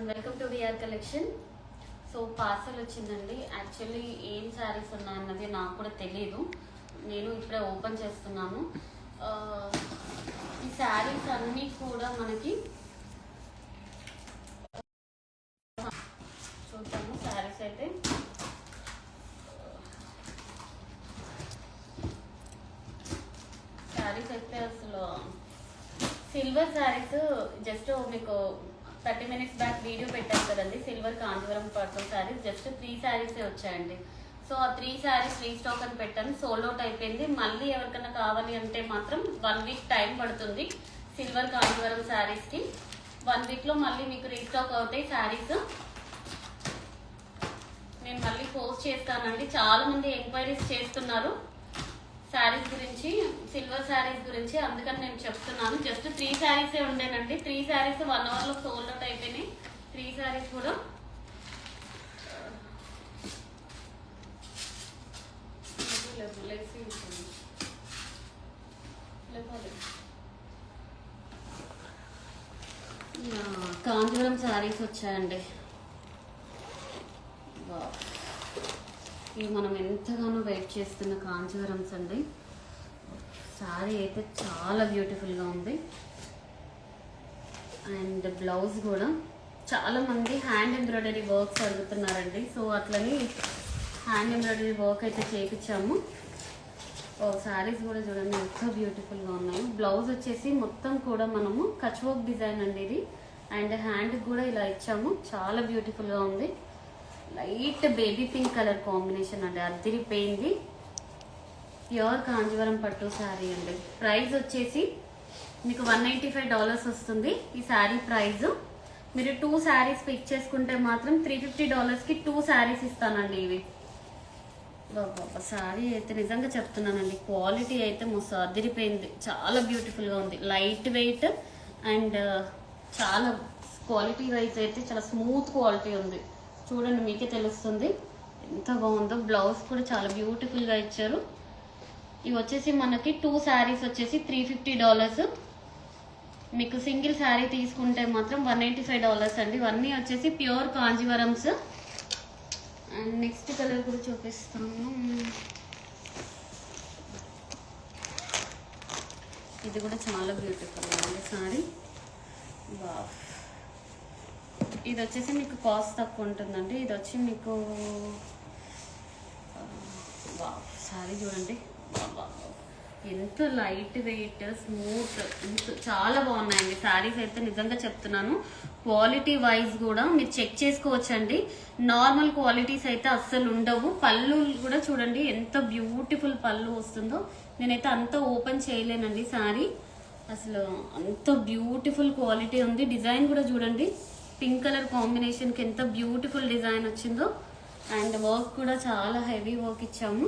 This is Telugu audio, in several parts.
Welcome to VR collection. So parcel వచ్చిందండి. యాక్చువల్లీ ఏం శారీస్ ఉన్నాయన్నది నాకు కూడా తెలియదు. నేను ఇప్పుడే ఓపెన్ చేస్తున్నాను. ఈ శారీస్ అన్నీ కూడా మనకి చూద్దాము. శారీస్ అయితే అసలు సిల్వర్ శారీస్ జస్ట్ మీకు 30 minutes బ్యాక్ వీడియో పెట్టాను కదండి. సిల్వర్ కాంజీవరం పట్టు శారీస్ జస్ట్ 3 శారీసే వచ్చాయండి. సో ఆ 3 శారీస్ రీస్టాక్ అని పెట్టాను. సోల్డ్ అవుట్ అయిపోయింది. మళ్ళీ ఎవరికైనా కావాలి అంటే మాత్రం 1 week టైం పడుతుంది. సిల్వర్ కాంజీవరం శారీస్కి 1 weekలో మళ్ళీ మీకు రీస్టాక్ అవుతాయి శారీస్. నేను మళ్ళీ పోస్ట్ చేస్తానండి. చాలా మంది ఎంక్వైరీస్ చేస్తున్నారు శారీస్ గురించి, సిల్వర్ శారీస్ గురించి. అందుకని నేను చెప్తున్నాను. జస్ట్ 3 శారీసే ఉండేనండి. 3 శారీస్ 1 hourలో సోల్డ్ అవుట్ అయిపోయినాయి. 3 శారీస్ కూడా కాంజీవరం శారీస్ వచ్చాయండి. ఇవి మనం ఎంతగానో వెయిట్ చేస్తున్న కాంజీవరమ్స్ అండి. శారీ అయితే చాలా బ్యూటిఫుల్గా ఉంది. అండ్ బ్లౌజ్ కూడా చాలామంది హ్యాండ్ ఎంబ్రాయిడరీ వర్క్స్ అడుగుతున్నారండి. సో అట్లని హ్యాండ్ ఎంబ్రాయిడరీ వర్క్ అయితే చేయించాము. శారీస్ కూడా చూడండి ఎంత బ్యూటిఫుల్గా ఉన్నాయి. బ్లౌజ్ వచ్చేసి మొత్తం కూడా మనము కచ్ వర్క్ డిజైన్ అండి ఇది. అండ్ హ్యాండ్కి కూడా ఇలా ఇచ్చాము. చాలా బ్యూటిఫుల్గా ఉంది. Light baby pink colour combination అండి. అదిరిపోయింది. ప్యూర్ కాంజీవరం పట్టు శారీ అండి. ప్రైస్ వచ్చేసి మీకు $195 వస్తుంది ఈ శారీ ప్రైస్. మీరు 2 శారీస్ పిక్ చేసుకుంటే మాత్రం $350కి 2 శారీస్ ఇస్తానండి. ఇవి బాబా శారీ అయితే నిజంగా చెప్తున్నానండి, క్వాలిటీ అయితే మస్తు అదిరిపోయింది. చాలా బ్యూటిఫుల్గా ఉంది. లైట్ వెయిట్ అండ్ చాలా క్వాలిటీ వైజ్ అయితే చాలా స్మూత్ క్వాలిటీ ఉంది. చూడండి మీకే తెలుస్తుంది ఎంత బాగుందో. బ్లౌజ్ కూడా చాలా బ్యూటిఫుల్గా ఇచ్చారు. ఇవి వచ్చేసి మనకి 2 శారీస్ వచ్చేసి $350. మీకు సింగిల్ శారీ తీసుకుంటే మాత్రం $185 అండి. ఇవన్నీ వచ్చేసి ప్యూర్ కాంజీవరమ్స్. అండ్ నెక్స్ట్ కలర్ కూడా చూపిస్తాను. ఇది కూడా చాలా బ్యూటిఫుల్గా ఉంది శారీ. వావ్, ఇది వచ్చేసి మీకు కాస్ట్ తక్కువ ఉంటుందండి. ఇది వచ్చి మీకు శారీ చూడండి ఎంత లైట్ వెయిట్ స్మూత్, చాలా బాగున్నాయండి శారీస్ అయితే నిజంగా చెప్తున్నాను. క్వాలిటీ వైజ్ కూడా మీరు చెక్ చేసుకోవచ్చండి. నార్మల్ క్వాలిటీస్ అయితే అస్సలు ఉండవు. పళ్ళు కూడా చూడండి ఎంత బ్యూటిఫుల్ పళ్ళు వస్తుందో. నేనైతే అంత ఓపెన్ చేయలేనండి శారీ. అసలు అంత బ్యూటిఫుల్ క్వాలిటీ ఉంది. డిజైన్ కూడా చూడండి పింక్ కలర్ కాంబినేషన్కి ఎంత బ్యూటిఫుల్ డిజైన్ వచ్చిందో. అండ్ వర్క్ కూడా చాలా హెవీ వర్క్ ఇచ్చాము.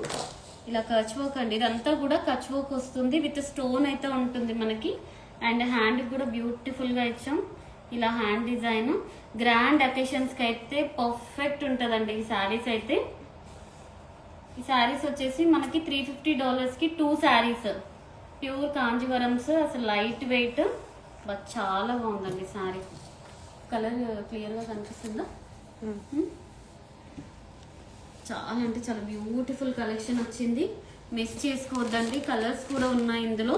ఇలా కచ్ వర్క్ అండి. ఇదంతా కూడా కచ్ వర్క్ వస్తుంది. విత్ స్టోన్ అయితే ఉంటుంది మనకి. అండ్ హ్యాండ్ కూడా బ్యూటిఫుల్గా ఇచ్చాం. ఇలా హ్యాండ్ డిజైన్ గ్రాండ్ అకేషన్స్కి అయితే పర్ఫెక్ట్ ఉంటుందండి ఈ శారీస్ అయితే. ఈ శారీస్ వచ్చేసి మనకి $350కి 2 శారీస్ ప్యూర్ కాంజీవరమ్స్. అసలు లైట్ వెయిట్ బట్ చాలా బాగుందండి శారీ. కలర్ క్లియర్గా కనిపిస్తుందా? చాలా అంటే చాలా బ్యూటిఫుల్ కలెక్షన్ వచ్చింది. మిస్ చేసుకోవద్దండి. కలర్స్ కూడా ఉన్నాయి ఇందులో.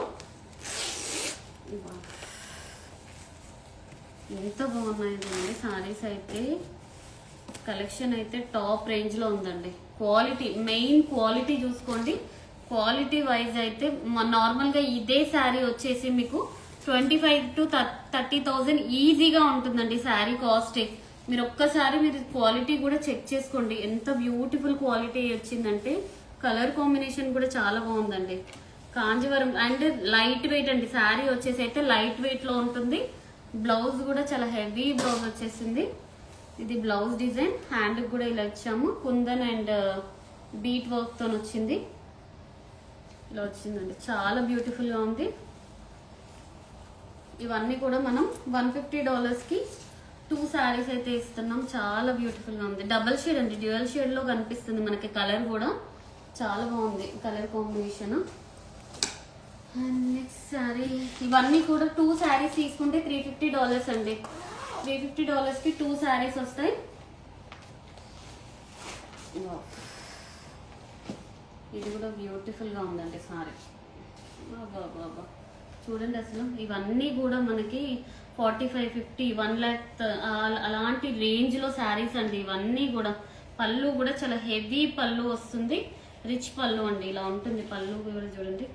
ఎంత బాగున్నాయండి శారీస్ అయితే. కలెక్షన్ అయితే టాప్ రేంజ్లో ఉందండి. క్వాలిటీ, మెయిన్ క్వాలిటీ చూసుకోండి. క్వాలిటీ వైజ్ అయితే నార్మల్గా ఇదే శారీ వచ్చేసి మీకు 25,000 to 30,000 ఈజీగా ఉంటుందండి శారీ కాస్ట్. మీరు ఒక్కసారి మీరు క్వాలిటీ కూడా చెక్ చేసుకోండి. ఎంత బ్యూటిఫుల్ క్వాలిటీ వచ్చిందంటే కలర్ కాంబినేషన్ కూడా చాలా బాగుందండి. కాంజీవరం అండ్ లైట్ వెయిట్ అండి. శారీ వచ్చేసి అయితే లైట్ వెయిట్లో ఉంటుంది. బ్లౌజ్ కూడా చాలా హెవీ బ్లౌజ్ వచ్చేసింది. ఇది బ్లౌజ్ డిజైన్. హ్యాండ్కి కూడా ఇలా ఇచ్చాము. కుందన్ అండ్ బీట్ వర్క్తో వచ్చింది. ఇలా వచ్చిందండి. చాలా బ్యూటిఫుల్గా ఉంది. ఇవన్నీ కూడా మనం $150కి 2 శారీస్ అయితే ఇస్తున్నాం. చాలా బ్యూటిఫుల్గా ఉంది. డబల్ షేడ్ అండి. డ్యూయల్ షేడ్లో కనిపిస్తుంది మనకి. కలర్ కూడా చాలా బాగుంది colour combination. And next sari. ఇవన్నీ కూడా 2 శారీస్ తీసుకుంటే $350 అండి. $350కి 2 శారీస్ వస్తాయి. ఇది కూడా బ్యూటిఫుల్గా ఉందండి సారీ. బాబా చూడండి అసలు ఇవన్నీ కూడా మనకి 45, 50, 1 lakh అలాంటి రేంజ్లో శారీస్ అండి. ఇవన్నీ కూడా పళ్ళు కూడా చాలా హెవీ పళ్ళు వస్తుంది, రిచ్ పళ్ళు అండి. ఇలా ఉంటుంది పళ్ళు కూడా చూడండి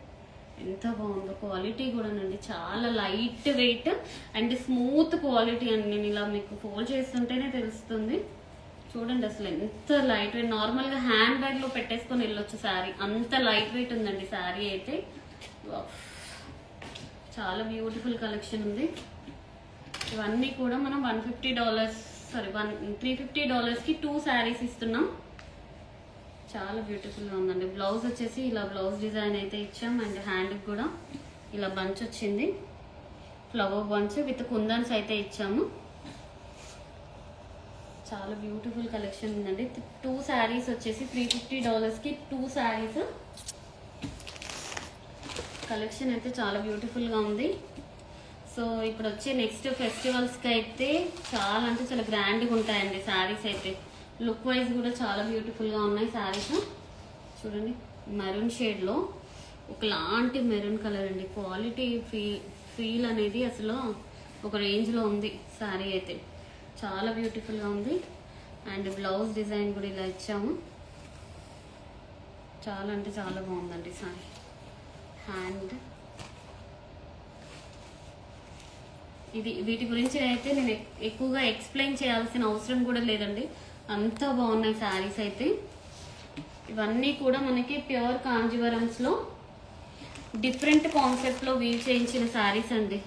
ఎంత బాగుందో. క్వాలిటీ కూడానండి చాలా light weight and smooth quality అండి. నేను ఇలా మీకు ఫోల్డ్ చేస్తుంటేనే తెలుస్తుంది. చూడండి అసలు ఎంత లైట్ వెయిట్. నార్మల్గా హ్యాండ్ బ్యాగ్లో పెట్టేసుకొని వెళ్ళొచ్చు శారీ, అంత లైట్ వెయిట్ ఉందండి శారీ అయితే. చాలా బ్యూటిఫుల్ కలెక్షన్ ఉంది. ఇవన్నీ కూడా మనం $350కి 2 శారీస్ ఇస్తున్నాం. చాలా బ్యూటిఫుల్గా ఉందండి. బ్లౌజ్ వచ్చేసి ఇలా బ్లౌజ్ డిజైన్ అయితే ఇచ్చాం అండ్ హ్యాండ్కి కూడా ఇలా బంచ్ వచ్చింది, ఫ్లవర్ బంచ్ విత్ కుందన్స్ అయితే ఇచ్చాము. చాలా బ్యూటిఫుల్ కలెక్షన్ ఉందండి. 2 శారీస్ వచ్చేసి $350కి 2 శారీస్. కలెక్షన్ అయితే చాలా బ్యూటిఫుల్గా ఉంది. సో ఇప్పుడు వచ్చే నెక్స్ట్ ఫెస్టివల్స్కి అయితే చాలా అంటే చాలా గ్రాండ్గా ఉంటాయండి శారీస్ అయితే. లుక్ వైజ్ కూడా చాలా బ్యూటిఫుల్గా ఉన్నాయి శారీస్. చూడండి మెరూన్ షేడ్లో ఒకలాంటి మెరూన్ కలర్ అండి. క్వాలిటీ ఫీల్ అనేది అసలు ఒక రేంజ్లో ఉంది శారీ అయితే. చాలా బ్యూటిఫుల్గా ఉంది అండ్ బ్లౌజ్ డిజైన్ కూడా ఇలా ఇచ్చాము. చాలా అంటే చాలా బాగుందండి సారీ. హ్యాండ్ ఇది వీటి గురించి అయితే నేను ఎక్కువగా ఎక్స్ప్లెయిన్ చేయాల్సిన అవసరం కూడా లేదండి, అంత బాగున్నాయి శారీస్ అయితే. ఇవన్నీ కూడా మనకి ప్యూర్ కాంజీవరమ్స్లో డిఫరెంట్ కాన్సెప్ట్లో వీవ్ చేయించిన శారీస్ అండి.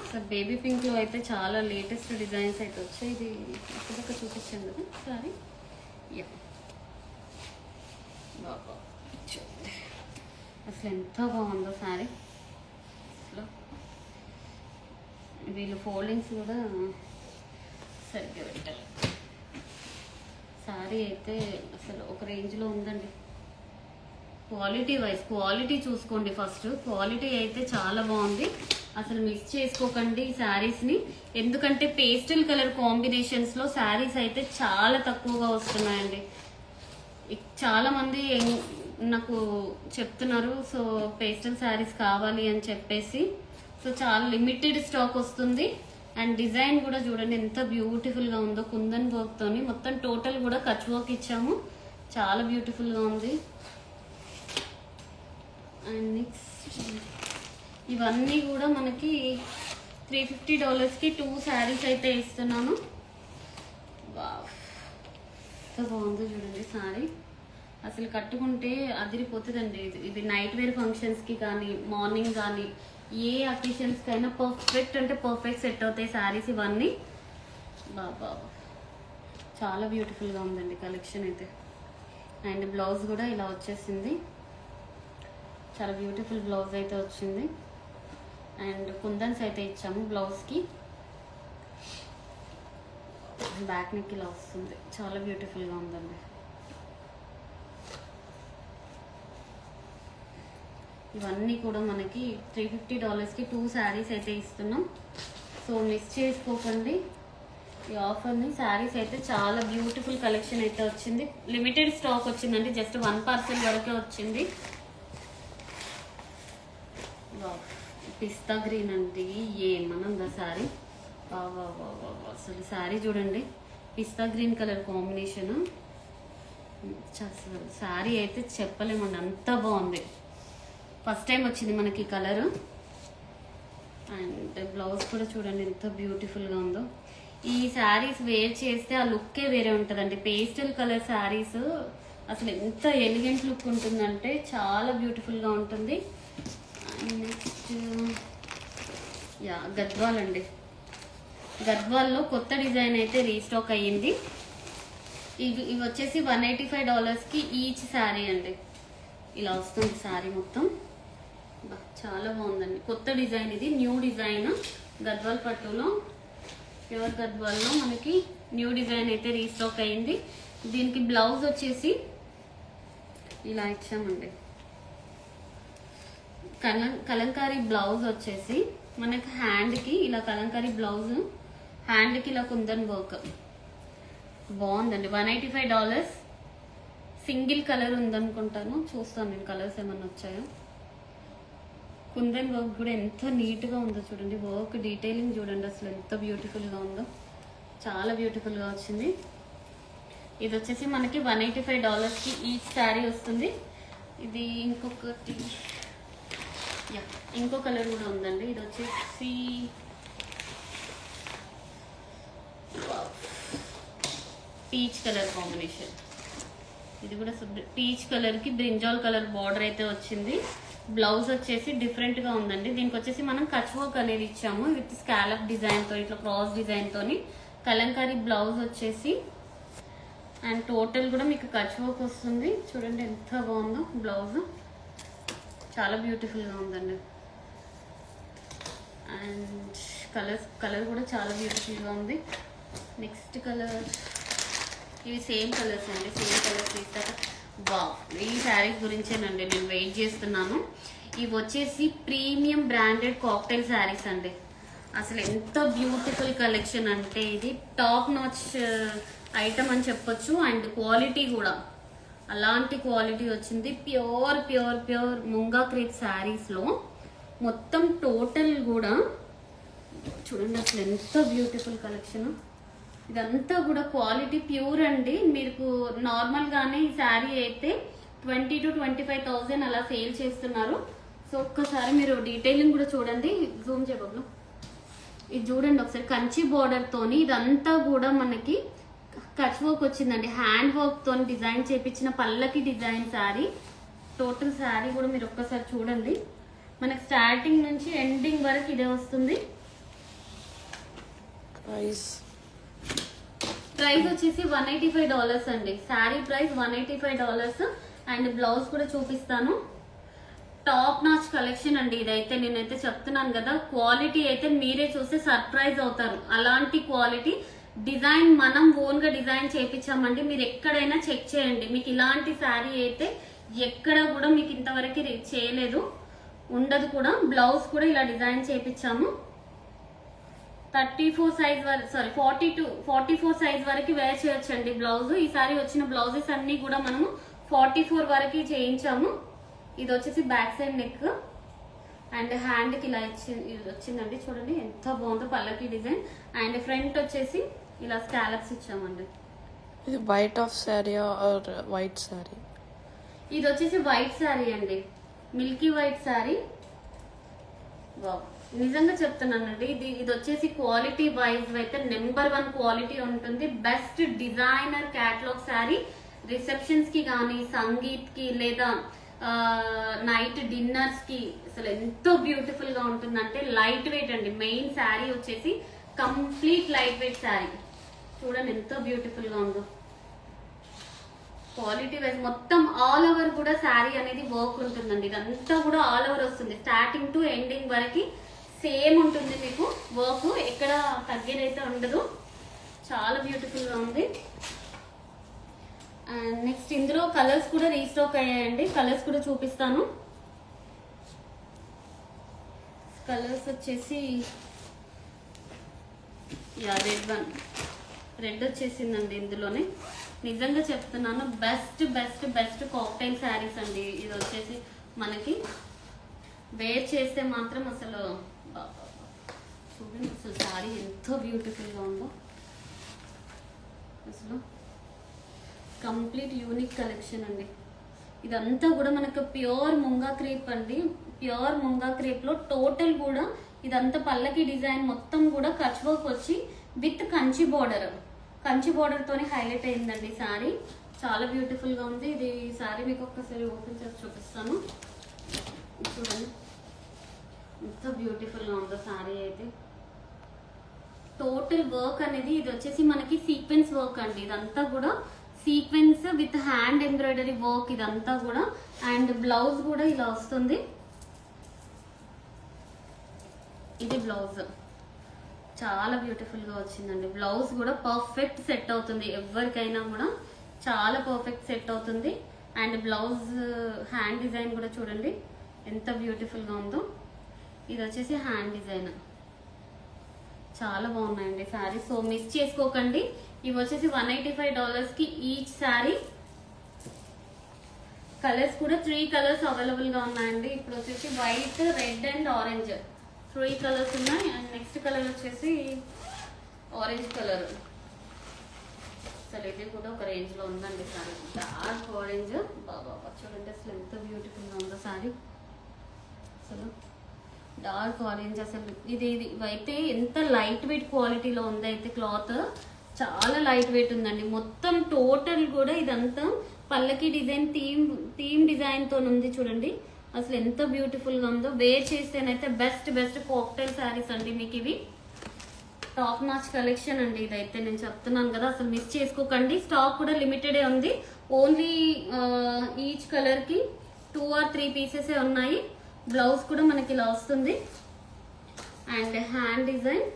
సార్ బేబీ పింక్లో అయితే చాలా లేటెస్ట్ డిజైన్స్ అయితే వచ్చాయి. ఇది ఇప్పటిదాకా చూపించాను కదా సారీ. అసలు ఎంత బాగుందో శారీ. అసలు వీళ్ళు ఫోల్డింగ్స్ కూడా సరిగ్గా పెట్టారు. శారీ అయితే అసలు ఒక రేంజ్లో ఉందండి. క్వాలిటీ వైజ్ క్వాలిటీ చూసుకోండి ఫస్ట్. క్వాలిటీ అయితే చాలా బాగుంది, అసలు మిస్ చేసుకోకండి ఈ శారీస్ని. ఎందుకంటే పేస్టల్ కలర్ కాంబినేషన్స్లో శారీస్ అయితే చాలా తక్కువగా వస్తున్నాయండి. చాలామంది నాకు చెప్తున్నారు సో పేస్టల్ శారీస్ కావాలి అని చెప్పేసి. సో చాలా లిమిటెడ్ స్టాక్ వస్తుంది అండ్ డిజైన్ కూడా చూడండి ఎంత బ్యూటిఫుల్గా ఉందో. కుందన్ వర్క్తోని మొత్తం టోటల్ కూడా కచ్ వర్క్ ఇచ్చాము, చాలా బ్యూటిఫుల్గా ఉంది. అండ్ నెక్స్ట్ ఇవన్నీ కూడా మనకి $350కి 2 శారీస్ అయితే ఇస్తున్నాను. ఎంత బాగుందో చూడండి శారీ. అసలు కట్టుకుంటే అదిరిపోతుందండి. ఇది నైట్ వేర్ ఫంక్షన్స్కి కానీ మార్నింగ్ కానీ ఏ అకేషన్స్కి అయినా పర్ఫెక్ట్ అంటే పర్ఫెక్ట్ సెట్ అవుతాయి శారీస్ ఇవన్నీ. బాబా చాలా బ్యూటిఫుల్గా ఉందండి కలెక్షన్ అయితే. అండ్ బ్లౌజ్ కూడా ఇలా వచ్చేసింది, చాలా బ్యూటిఫుల్ బ్లౌజ్ అయితే వచ్చింది అండ్ కుందన్స్ అయితే ఇచ్చాము బ్లౌజ్కి. బ్యాక్ నెక్ ఇలా వస్తుంది, చాలా బ్యూటిఫుల్గా ఉందండి. ఇవన్నీ కూడా మనకి $350కి 2 శారీస్ అయితే ఇస్తున్నాం. సో మిస్ చేసుకోకండి ఈ ఆఫర్ని. శారీస్ అయితే చాలా బ్యూటిఫుల్ కలెక్షన్ అయితే వచ్చింది. లిమిటెడ్ స్టాక్ వచ్చిందండి, జస్ట్ 1 పార్సెల్ వరకే వచ్చింది. పిస్తా గ్రీన్ అండి, ఏమనుందా శారీ. అసలు శారీ చూడండి, పిస్తా గ్రీన్ కలర్ కాంబినేషన్. అసలు శారీ అయితే చెప్పలేమండి, అంత బాగుంది. ఫస్ట్ టైం వచ్చింది మనకి కలర్. అండ్ బ్లౌజ్ కూడా చూడండి ఎంత బ్యూటిఫుల్గా ఉందో. ఈ శారీస్ వేర్ చేస్తే ఆ లుక్కే వేరే ఉంటుందండి. పేస్టల్ కలర్ శారీస్ అసలు ఎంత ఎలిగెంట్ లుక్ ఉంటుందంటే చాలా బ్యూటిఫుల్గా ఉంటుంది. నెక్స్ట్ గద్వాల్ అండి. గద్వాల్లో కొత్త డిజైన్ అయితే రీస్టాక్ అయ్యింది. ఇవి వచ్చేసి $185కి ఈచ్ శారీ అండి. ఇలా వస్తుంది శారీ మొత్తం. చాలా బాగుందండి, కొత్త డిజైన్ ఇది, న్యూ డిజైన్. గద్వాల్ పట్టులో ప్యూర్ గద్వాల్లో మనకి న్యూ డిజైన్ అయితే రీస్టాక్ అయ్యింది. దీనికి బ్లౌజ్ వచ్చేసి ఇలా ఇచ్చామండి. కలంకారీ బ్లౌజ్ వచ్చేసి మనకి హ్యాండ్కి ఇలా కలంకారీ బ్లౌజ్ హ్యాండ్కి ఇలా కుందన్ వర్క్ బాగుందండి. $185. సింగిల్ కలర్ ఉందనుకుంటాను, చూస్తాను నేను కలర్స్ ఏమన్నా వచ్చాయో. కుందన్ వర్క్ కూడా ఎంత నీట్గా ఉందో చూడండి, వర్క్ డీటెయిలింగ్ చూడండి అసలు ఎంత బ్యూటిఫుల్గా ఉందో, చాలా బ్యూటిఫుల్గా వచ్చింది. ఇది వచ్చేసి మనకి $185కి ఈచ్ శారీ వస్తుంది. ఇది ఇంకొకటి ఇంకో కలర్ కూడా ఉందండి. ఇది వచ్చేసి పీచ్ కలర్ కాంబినేషన్. ఇది కూడా పీచ్ కలర్కి బ్రింజాల్ కలర్ బార్డర్ అయితే వచ్చింది. బ్లౌజ్ వచ్చేసి డిఫరెంట్గా ఉందండి. దీనికి వచ్చేసి మనం కచ్ వర్క్ అనేది ఇచ్చాము విత్ స్కాలప్ డిజైన్తో, ఇట్లా క్రాస్ డిజైన్తోని కలంకారీ బ్లౌజ్ వచ్చేసి. అండ్ టోటల్ కూడా మీకు కచ్ వర్క్ వస్తుంది. చూడండి ఎంత బాగుందో బ్లౌజ్, చాలా బ్యూటిఫుల్గా ఉందండి. అండ్ కలర్ కూడా చాలా బ్యూటిఫుల్గా ఉంది. నెక్స్ట్ కలర్, ఇవి సేమ్ కలర్స్ అండి, సేమ్ కలర్స్ ఇస్తారు. ఈ శారీస్ గురించేనండి నేను వెయిట్ చేస్తున్నాను. ఇవి వచ్చేసి ప్రీమియం బ్రాండెడ్ కాక్టైల్ శారీస్ అండి. అసలు ఎంత బ్యూటిఫుల్ కలెక్షన్ అంటే ఇది టాప్ నాచ్ ఐటమ్ అని చెప్పొచ్చు. అండ్ క్వాలిటీ కూడా అలాంటి క్వాలిటీ వచ్చింది. Pure pure pure munga crepe శారీస్లో మొత్తం టోటల్ కూడా చూడండి అసలు ఎంత బ్యూటిఫుల్ కలెక్షన్. ఇదంతా కూడా క్వాలిటీ ప్యూర్ అండి. మీకు నార్మల్గానే ఈ శారీ అయితే 20,000 to 25,000 అలా సేల్ చేస్తున్నారు. సో ఒక్కసారి మీరు డీటెయిలింగ్ కూడా చూడండి, జూమ్ చేయబోను. ఇది చూడండి ఒకసారి, కంచి బార్డర్ తోని ఇదంతా కూడా మనకి కచ్ వర్క్ వచ్చిందండి. హ్యాండ్ వర్క్ తోని డిజైన్ చేపించిన పల్లకి డిజైన్ శారీ. టోటల్ శారీ కూడా మీరు ఒక్కసారి చూడండి. మనకి స్టార్టింగ్ నుంచి ఎండింగ్ వరకు ఇదే వస్తుంది. ప్రైస్ వచ్చేసి $185 అండి. శారీ ప్రైస్ $185. అండ్ బ్లౌజ్ కూడా చూపిస్తాను. టాప్ నాచ్ కలెక్షన్ అండి ఇదైతే. నేనైతే చెప్తున్నాను కదా, క్వాలిటీ అయితే మీరే చూస్తే సర్ప్రైజ్ అవుతారు. అలాంటి క్వాలిటీ డిజైన్ మనం ఓన్ గా డిజైన్ చేయించామండి. మీరు ఎక్కడైనా చెక్ చేయండి, మీకు ఇలాంటి శారీ అయితే ఎక్కడ కూడా మీకు ఇంతవరకు చేయలేదు, ఉండదు కూడా. బ్లౌజ్ కూడా ఇలా డిజైన్ చేయించాము. 34 సైజ్ వరకు, సారీ 44 సైజ్ వరకు వేర్ చేయొచ్చండి బ్లౌజ్. ఈసారి వచ్చిన బ్లౌజెస్ అన్ని కూడా మనము 44 వరకు చేయించాము. ఇది వచ్చేసి బ్యాక్ సైడ్ నెక్ అండ్ హ్యాండ్కి ఇలా వచ్చిందండి. చూడండి ఎంత బాగుందో పల్లకి డిజైన్. అండ్ ఫ్రంట్ వచ్చేసి ఇలా స్కాలప్స్ ఇచ్చామండి. ఇది white off sari or white sari? ఇది వచ్చేసి వైట్ శారీ అండి, మిల్కీ వైట్ శారీ. నిజంగా చెప్తున్నానండి, ఇది వచ్చేసి క్వాలిటీ వైజ్ అయితే నెంబర్ 1 క్వాలిటీ ఉంటుంది. Best designer catalogue sari. Receptions కి కానీ, సంగీత్ కి లేదా నైట్ డిన్నర్స్ కి అసలు ఎంతో బ్యూటిఫుల్ గా ఉంటుందంటే లైట్ వెయిట్ అండి. మెయిన్ శారీ వచ్చేసి కంప్లీట్ లైట్ వెయిట్ శారీ. చూడండి ఎంత బ్యూటిఫుల్ గా ఉందో. క్వాలిటీ వైజ్ మొత్తం ఆల్ ఓవర్ కూడా శారీ అనేది వర్క్ ఉంటుందండి. ఇదంతా కూడా ఆల్ ఓవర్ వస్తుంది, స్టార్టింగ్ టు ఎండింగ్ వరకు సేమ్ ఉంటుంది మీకు వర్క్, ఎక్కడ తగ్గేదైతే ఉండదు. చాలా బ్యూటిఫుల్ గా ఉంది. అండ్ నెక్స్ట్ ఇందులో కలర్స్ కూడా రీస్టాక్ అయ్యాయండి, కలర్స్ కూడా చూపిస్తాను. కలర్స్ వచ్చేసి రెడ్ వచ్చేసిందండి ఇందులోనే. నిజంగా చెప్తున్నాను, best best best cocktail saris అండి. ఇది వచ్చేసి మనకి వేర్ చేస్తే మాత్రం అసలు చూడండి అసలు శారీ ఎంతో బ్యూటిఫుల్గా ఉందో. అసలు కంప్లీట్ యూనిక్ కలెక్షన్ అండి. ఇదంతా కూడా మనకు ప్యూర్ ముంగా క్రేప్ అండి. ప్యూర్ ముంగా క్రేప్లో టోటల్ కూడా ఇదంతా పల్లకి డిజైన్ మొత్తం కూడా కచ్ వర్క్ వచ్చి with Kanchi border, Kanchi border తోని హైలైట్ అయిందండి శారీ. చాలా బ్యూటిఫుల్ గా ఉంది. ఇది శారీ మీకు ఒక్కసారి ఓపెన్ చేసి చూపిస్తాను. చూడండి ఎంత బ్యూటిఫుల్ గా ఉందో శారీ అయితే. టోటల్ వర్క్ అనేది ఇది వచ్చేసి మనకి సీక్వెన్స్ వర్క్ అండి. ఇదంతా కూడా sequence with hand embroidery work ఇదంతా కూడా. అండ్ బ్లౌజ్ కూడా ఇలా వస్తుంది. ఇది బ్లౌజ్ చాలా బ్యూటిఫుల్ గా వచ్చిందండి. బ్లౌజ్ కూడా పర్ఫెక్ట్ సెట్ అవుతుంది, ఎవరికైనా కూడా చాలా పర్ఫెక్ట్ సెట్ అవుతుంది. అండ్ బ్లౌజ్ హ్యాండ్ డిజైన్ కూడా చూడండి ఎంత బ్యూటిఫుల్ గా ఉందో. ఇది వచ్చేసి హ్యాండ్ డిజైన్. చాలా బాగున్నాయండి శారీ. సో మిస్ చేసుకోకండి. ఇవి వచ్చేసి $185కి ఈచ్ శారీ. కలర్స్ కూడా 3 కలర్స్ అవైలబుల్ గా ఉన్నాయండి. ఇప్పుడు వచ్చేసి white, red and orange 3 colours ఉన్నాయి. అండ్ నెక్స్ట్ కలర్ వచ్చేసి ఆరెంజ్ కలర్. అసలు ఇది కూడా ఒక రేంజ్ లో ఉందండి సారీ. Dark orange. బాబా చూడండి అసలు ఎంత బ్యూటిఫుల్ గా ఉందో సారీ. అసలు డార్క్ ఆరెంజ్. అసలు ఇవైతే ఎంత లైట్ వెయిట్ క్వాలిటీలో ఉంది. అయితే క్లాత్ చాలా లైట్ వెయిట్ ఉందండి. మొత్తం టోటల్ కూడా ఇదంతా పల్లకి డిజైన్ థీమ్ డిజైన్ తో ఉంది చూడండి. అసలు ఎంత బ్యూటిఫుల్ గా ఉందో. వేర్ చేస్తేనైతే బెస్ట్ కాక్టైల్ శారీస్ అండి. మీకు ఇవి టాప్ నాచ్ కలెక్షన్ అండి. ఇదైతే నేను చెప్తున్నాను కదా, అసలు మిస్ చేసుకోకండి. స్టాక్ కూడా లిమిటెడే ఉంది. ఓన్లీ ఈచ్ కలర్ కి 2 or 3 పీసెస్ ఉన్నాయి. బ్లౌజ్ కూడా మనకి ఇలా వస్తుంది. అండ్ హ్యాండ్ డిజైన్,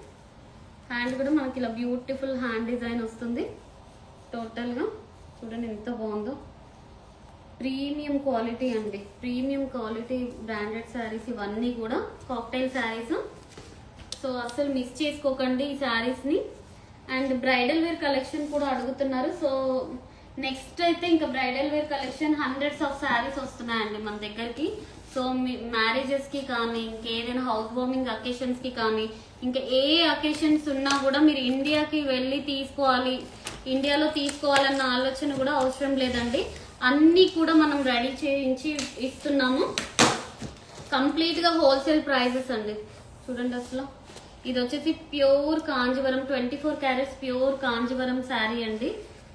హ్యాండ్ కూడా మనకి ఇలా బ్యూటిఫుల్ హ్యాండ్ డిజైన్ వస్తుంది. టోటల్ గా చూడండి ఎంత బాగుందో. ప్రీమియం క్వాలిటీ అండి. ప్రీమియం క్వాలిటీ బ్రాండెడ్ శారీస్ ఇవన్నీ కూడా కాక్టైల్ శారీస్. సో అసలు మిస్ చేసుకోకండి ఈ శారీస్ ని. అండ్ బ్రైడల్ వేర్ కలెక్షన్ కూడా అడుగుతున్నారు. సో నెక్స్ట్ అయితే ఇంకా bridal wear collection hundreds of saris వస్తున్నాయండి మన దగ్గరికి. సో మీ మ్యారేజెస్ కి కానీ, ఇంకేదైనా హౌస్ వార్మింగ్ అకేషన్స్ కి కానీ, ఇంకా ఏ అకేషన్స్ ఉన్నా కూడా మీరు ఇండియాకి వెళ్ళి తీసుకోవాలి, ఇండియాలో తీసుకోవాలన్న ఆలోచన కూడా అవసరం లేదండి. అన్నీ కూడా మనం రెడీ చేయించి ఇస్తున్నాము. కంప్లీట్ గా హోల్సేల్ ప్రైజెస్ అండి. చూడండి అసలు ఇది వచ్చేసి pure Kanjeevaram 24 carrots pure Kanjeevaram sari అండి.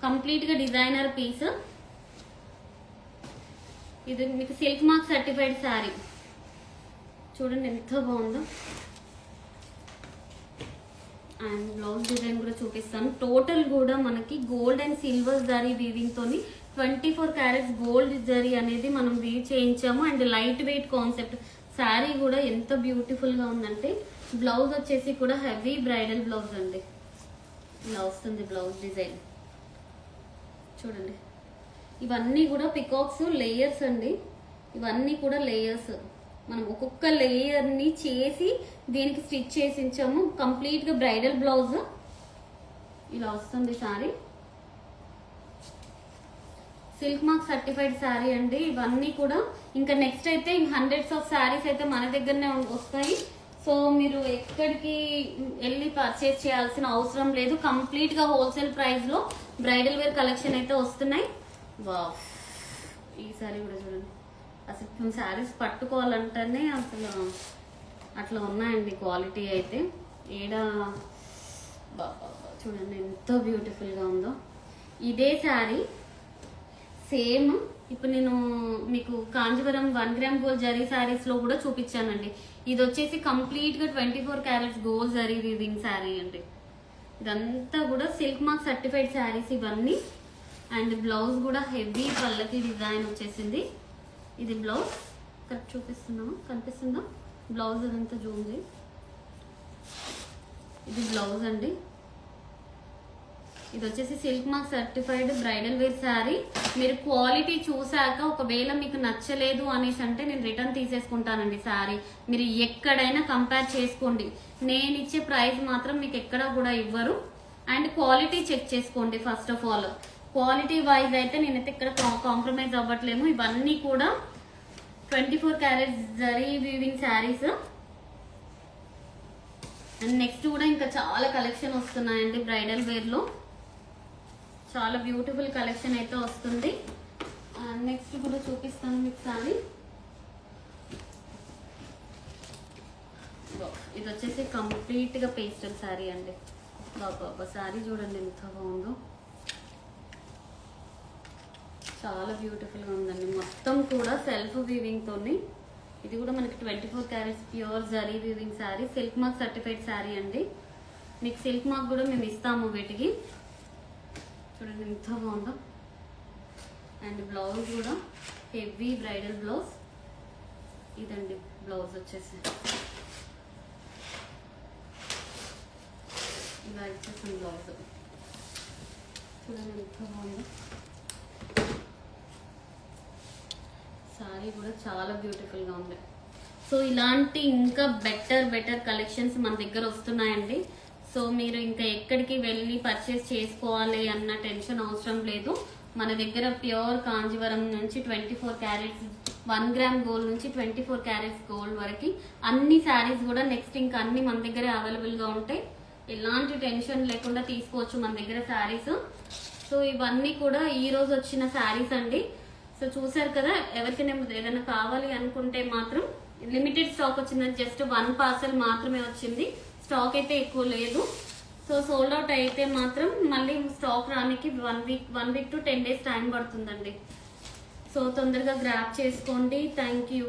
కంప్లీట్ గా డిజైనర్ పీస్. ఇది మీకు సిల్క్ మార్క్ సర్టిఫైడ్ శారీ. చూడండి ఎంత బాగుందో. అండ్ బ్లౌజ్ డిజైన్ కూడా చూపిస్తాను. టోటల్ కూడా మనకి gold and silver zari weaving తోని 24 క్యారెట్స్ గోల్డ్ జరీ అనేది మనం వీవ్ చేయించాము. And light weight concept sari కూడా ఎంత బ్యూటిఫుల్ గా ఉందంటే, బ్లౌజ్ వచ్చేసి కూడా హెవీ బ్రైడల్ బ్లౌజ్ అండి. ఇలా వస్తుంది బ్లౌజ్ డిజైన్. చూడండి ఇవన్నీ కూడా పికాక్స్ లేయర్స్ అండి. ఇవన్నీ కూడా లేయర్స్. మనం ఒక్కొక్క లేయర్ ని చేసి దీనికి స్టిచ్ చేసి ఇచ్చాము. కంప్లీట్ గా బ్రైడల్ బ్లౌజ్ ఇలా వస్తుంది sari. Silk mark certified sari అండి. ఇవన్నీ కూడా ఇంకా నెక్స్ట్ అయితే హండ్రెడ్స్ ఆఫ్ శారీస్ అయితే మన దగ్గరనే వస్తాయి. సో మీరు ఎక్కడికి వెళ్ళి పర్చేస్ చేయాల్సిన అవసరం లేదు. కంప్లీట్ గా హోల్సేల్ ప్రైస్ లో బ్రైడల్ వేర్ కలెక్షన్ అయితే వస్తున్నాయి. వావ్, ఈ శారీ కూడా చూడండి. అసలు శారీస్ పట్టుకోవాలంటేనే అసలు అట్లా ఉన్నాయండి క్వాలిటీ అయితే. ఏడా బాబా చూడండి ఎంత బ్యూటిఫుల్ గా ఉందో. ఇదే శారీ సేమ్ ఇప్పుడు నేను మీకు కాంజీవరం 1 గ్రామ్ గోల్డ్ జరీ శారీస్ లో కూడా చూపించానండి. ఇది వచ్చేసి కంప్లీట్ గా 24 carats gold zari weaving sari అండి. ఇదంతా కూడా సిల్క్ మార్క్ సర్టిఫైడ్ శారీస్ ఇవన్నీ. అండ్ బ్లౌజ్ కూడా హెవీ పల్లకి డిజైన్ వచ్చేసింది. ఇది బ్లౌజ్ కరెక్ట్ చూపిస్తున్నాము, కనిపిస్తుందా? బ్లౌజ్ అదంతా జూమ్ చేయి. ఇది బ్లౌజ్ అండి. ఇది వచ్చేసి silk mark certified bridal wear sari. మీరు క్వాలిటీ చూసాక ఒకవేళ మీకు నచ్చలేదు అనేసి అంటే నేను రిటర్న్ తీసేసుకుంటానండి శారీ. మీరు ఎక్కడైనా కంపేర్ చేసుకోండి. నేను ఇచ్చే ప్రైస్ మాత్రం మీకు ఎక్కడా కూడా ఇవ్వరు. అండ్ క్వాలిటీ చెక్ చేసుకోండి. First of all quality wise అయితే నేనైతే ఇక్కడ కాంప్రమైజ్ అవ్వట్లేము. ఇవన్నీ కూడా 24 carats zari weaving saris. And next కూడా ఇంకా చాలా కలెక్షన్ వస్తున్నాయండి బ్రైడల్ వేర్ లో. చాలా బ్యూటిఫుల్ కలెక్షన్ అయితే వస్తుంది. నెక్స్ట్ కూడా చూపిస్తాను మీకు శారీ. ఇది వచ్చేసి కంప్లీట్ గా పేస్టల్ శారీ అండి. బాబా శారీ చూడండి ఎంత బాగుందో. చాలా బ్యూటిఫుల్ గా ఉందండి. మొత్తం కూడా సెల్ఫ్ వీవింగ్ తోని. ఇది కూడా మనకి 24 carrots pure zari weaving sari. Silk mark certified sari అండి. మీకు సిల్క్ మార్క్ కూడా మేము ఇస్తాము వీటికి. చూడండి ఎంత బాగుందో. అండ్ బ్లౌజ్ కూడా హెవీ బ్రైడల్ బ్లౌజ్. ఇదండి బ్లౌజ్ వచ్చేసి ఇలా ఇచ్చేసిన బ్లౌజ్. చూడండి ఎంత బాగుందో. శారీ కూడా చాలా బ్యూటిఫుల్ గా ఉంది. సో ఇలాంటి ఇంకా బెటర్ కలెక్షన్స్ మన దగ్గర వస్తున్నాయండి. సో మీరు ఇంకా ఎక్కడికి వెళ్ళి పర్చేస్ చేసుకోవాలి అన్న టెన్షన్ అవసరం లేదు. మన దగ్గర ప్యూర్ కాంజీవరం నుంచి 24 క్యారెట్స్ 1 గ్రామ్ గోల్డ్ నుంచి 24 క్యారెట్స్ గోల్డ్ వరకు అన్ని శారీస్ కూడా నెక్స్ట్ ఇంకా అన్ని మన దగ్గర అవైలబుల్గా ఉంటాయి. ఎలాంటి టెన్షన్ లేకుండా తీసుకోవచ్చు మన దగ్గర శారీస్. సో ఇవన్నీ కూడా ఈ రోజు వచ్చిన శారీస్ అండి. సో చూసారు కదా, ఎవరికైనా ఏదైనా కావాలి అనుకుంటే మాత్రం లిమిటెడ్ స్టాక్ వచ్చిందని, జస్ట్ 1 పార్సల్ మాత్రమే వచ్చింది, స్టాక్ అయితే ఎక్కువ లేదు. సో సోల్డ్ అవుట్ అయితే మాత్రం మళ్ళీ స్టాక్ రానికి 1 వీక్ టు 10 days టైం పడుతుందండి. సో తొందరగా గ్రాప్ చేసుకోండి. Thank you.